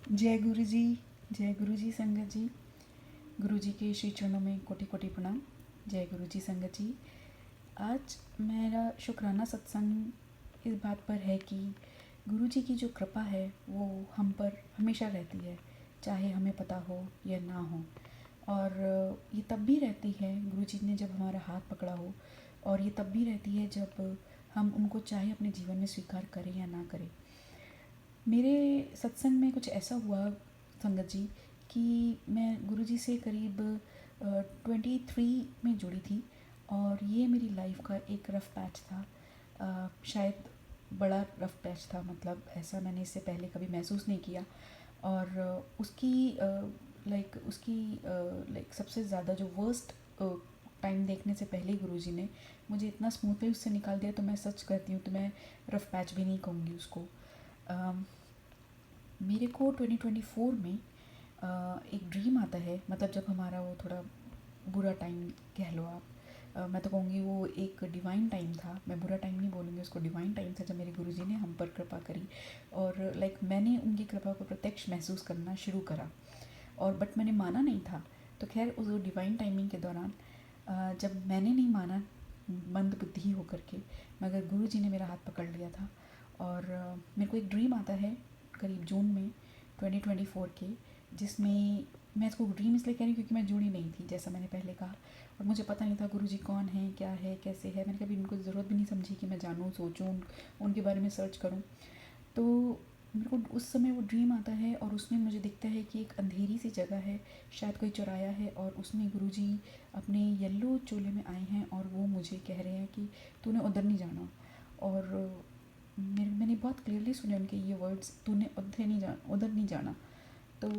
जय गुरु जी संगत जी। गुरु जी के श्री चरणों में कोटि कोटि प्रणाम। जय गुरु जी संगत जी। आज मेरा शुक्राना सत्संग इस बात पर है कि गुरु जी की जो कृपा है वो हम पर हमेशा रहती है, चाहे हमें पता हो या ना हो। और ये तब भी रहती है गुरु जी ने जब हमारा हाथ पकड़ा हो, और ये तब भी रहती है जब हम उनको चाहे अपने जीवन में स्वीकार करें या ना करें। मेरे सत्संग में कुछ ऐसा हुआ संगत जी कि मैं गुरुजी से करीब 23 में जुड़ी थी, और ये मेरी लाइफ का एक रफ़ पैच था। शायद बड़ा रफ़ पैच था, मतलब ऐसा मैंने इससे पहले कभी महसूस नहीं किया। और उसकी सबसे ज़्यादा जो वर्स्ट टाइम देखने से पहले ही गुरुजी ने मुझे इतना स्मूथली उससे निकाल दिया। तो मैं सच कहती हूँ, तो मैं रफ़ पैच भी नहीं कहूँगी उसको। मेरे को 2024 में एक ड्रीम आता है, मतलब जब हमारा वो थोड़ा बुरा टाइम कह लो आप। मैं तो कहूँगी वो एक डिवाइन टाइम था, मैं बुरा टाइम नहीं बोलूँगी उसको, डिवाइन टाइम था जब मेरे गुरुजी ने हम पर कृपा करी। और मैंने उनकी कृपा को प्रत्यक्ष महसूस करना शुरू करा, और बट मैंने माना नहीं था। तो खैर उस डिवाइन टाइमिंग के दौरान जब मैंने नहीं माना मंद बुद्धि होकर के, मगर गुरुजी ने मेरा हाथ पकड़ लिया था। और मेरे को एक ड्रीम आता है करीब जून में 2024 के, जिसमें मैं इसको ड्रीम इसलिए कह रही हूँ क्योंकि मैं जुड़ी नहीं थी, जैसा मैंने पहले कहा। और मुझे पता नहीं था गुरुजी कौन है, क्या है, कैसे है। मैंने कभी उनको ज़रूरत भी नहीं समझी कि मैं जानूँ, सोचूँ, उनके बारे में सर्च करूँ। तो मेरे को उस समय वो ड्रीम आता है, और उसमें मुझे दिखता है कि एक अंधेरी सी जगह है, शायद कोई चौराया है, और उसमें गुरुजी अपने येलो चोले में आए हैं, और वो मुझे कह रहे हैं कि तूने उधर नहीं जाना। और मैंने बहुत क्लियरली सुने उनके ये वर्ड्स, तूने उधर नहीं जाना। तो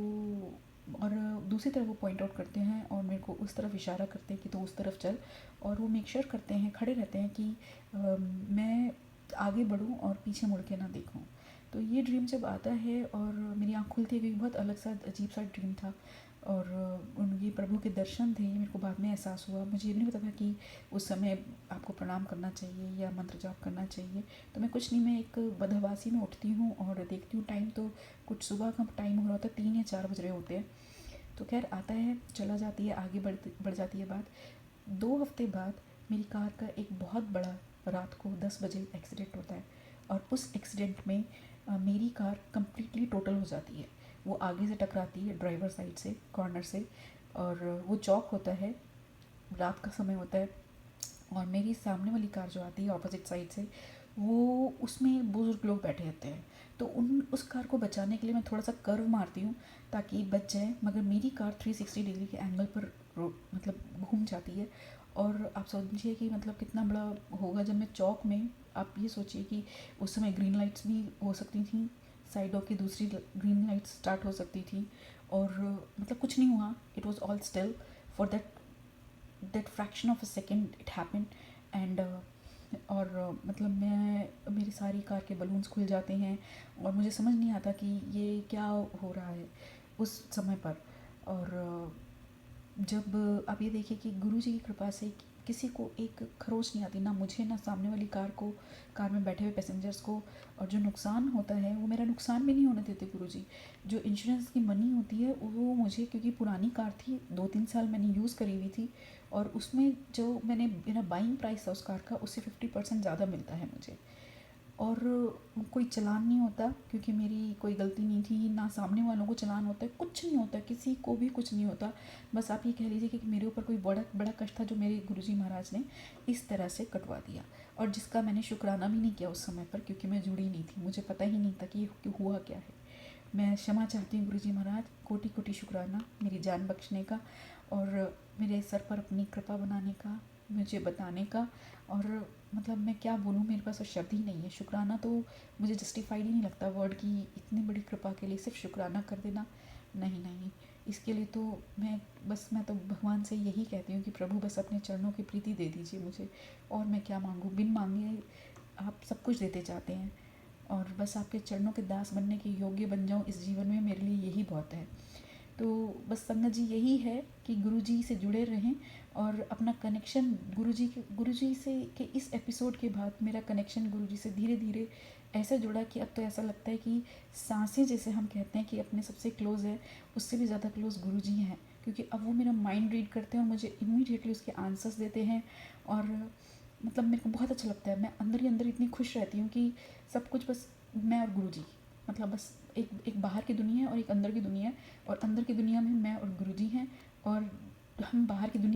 और दूसरी तरफ वो पॉइंट आउट करते हैं और मेरे को उस तरफ इशारा करते हैं कि तो उस तरफ चल। और वो मेक श्योर करते हैं, खड़े रहते हैं कि मैं आगे बढ़ूँ और पीछे मुड़ के ना देखूँ। तो ये ड्रीम जब आता है और मेरी आँख खुलती है, क्योंकि बहुत अलग सा अजीब सा ड्रीम था, और ये प्रभु के दर्शन थे, ये मेरे को बाद में एहसास हुआ। मुझे ये भी नहीं पता था कि उस समय आपको प्रणाम करना चाहिए या मंत्र जाप करना चाहिए। तो मैं कुछ नहीं, मैं एक बदहवासी में उठती हूँ और देखती हूँ टाइम, तो कुछ सुबह का टाइम हो रहा होता है, 3 या 4 बज रहे होते हैं। तो खैर आता है, चला जाती है, आगे बढ़ जाती है बात। 2 हफ्ते बाद मेरी कार का एक बहुत बड़ा रात को 10 बजे एक्सीडेंट होता है, और उस एक्सीडेंट में मेरी कार कम्प्लीटली टोटल हो जाती है। वो आगे से टकराती है ड्राइवर साइड से, कॉर्नर से, और वो चौक होता है, रात का समय होता है। और मेरी सामने वाली कार जो आती है ऑपोजिट साइड से, वो उसमें बुजुर्ग लोग बैठे रहते हैं। तो उस कार को बचाने के लिए मैं थोड़ा सा कर्व मारती हूँ ताकि बच जाए, मगर मेरी कार 360 डिग्री के एंगल पर मतलब घूम जाती है। और आप समझिए कि मतलब कितना बड़ा होगा जब मैं चौक में, आप ये सोचिए कि उस समय ग्रीन लाइट्स भी हो सकती थी, साइडों की दूसरी ग्रीन लाइट्स स्टार्ट हो सकती थी, और मतलब कुछ नहीं हुआ, it was all still for that fraction of a second it happen. And और मतलब मेरी सारी कार के बलून्स खुल जाते हैं, और मुझे समझ नहीं आता कि ये क्या हो रहा है उस समय पर। और जब आप ये देखिए कि गुरु जी की कृपा से किसी को एक खरोच नहीं आती, ना मुझे, ना सामने वाली कार में बैठे हुए पैसेंजर्स को। और जो नुकसान होता है वो मेरा नुकसान भी नहीं होने देते गुरु जी। जो इंश्योरेंस की मनी होती है वो मुझे, क्योंकि पुरानी कार थी, 2-3 साल मैंने यूज़ करी हुई थी, और उसमें जो मैंने मेरा बाइंग प्राइस था उस कार का, उससे 50% ज़्यादा मिलता है मुझे। और कोई चालान नहीं होता, क्योंकि मेरी कोई गलती नहीं थी, ना सामने वालों को चालान होता है, कुछ नहीं होता, किसी को भी कुछ नहीं होता। बस आप ये कह लीजिए कि मेरे ऊपर कोई बड़ा बड़ा कष्ट था जो मेरे गुरुजी महाराज ने इस तरह से कटवा दिया, और जिसका मैंने शुक्राना भी नहीं किया उस समय पर, क्योंकि मैं जुड़ी नहीं थी, मुझे पता ही नहीं था कि ये हुआ क्या है। मैं क्षमा चाहती हूँ गुरुजी महाराज, कोटि कोटि शुक्राना मेरी जान बख्शने का, और मेरे सर पर अपनी कृपा बनाने का, मुझे बताने का। और मतलब मैं क्या बोलूँ, मेरे पास वो शब्द ही नहीं है। शुक्राना तो मुझे जस्टिफाइड ही नहीं लगता वर्ड की, इतनी बड़ी कृपा के लिए सिर्फ शुक्राना कर देना, नहीं नहीं। इसके लिए तो मैं तो भगवान से यही कहती हूँ कि प्रभु बस अपने चरणों की प्रीति दे दीजिए मुझे, और मैं क्या मांगूँ। बिन मांगे आप सब कुछ देते जाते हैं, और बस आपके चरणों के दास बनने के योग्य बन जाऊँ इस जीवन में, मेरे लिए यही बहुत है। तो बस संगत जी यही है कि गुरुजी से जुड़े रहें, और अपना कनेक्शन गुरुजी से के इस एपिसोड के बाद मेरा कनेक्शन गुरुजी से धीरे धीरे ऐसा जुड़ा कि अब तो ऐसा लगता है कि सांसें जैसे हम कहते हैं कि अपने सबसे क्लोज़ है, उससे भी ज़्यादा क्लोज़ गुरुजी हैं, क्योंकि अब वो मेरा माइंड रीड करते हैं और मुझे इमीडिएटली उसके आंसर्स देते हैं। और मतलब मेरे को बहुत अच्छा लगता है, मैं अंदर ही अंदर इतनी खुश रहती हूँ कि सब कुछ बस मैं और गुरुजी, मतलब बस एक एक बाहर की दुनिया है और एक अंदर की दुनिया है, और अंदर की दुनिया में मैं और गुरुजी हैं, और हम बाहर की दुनिया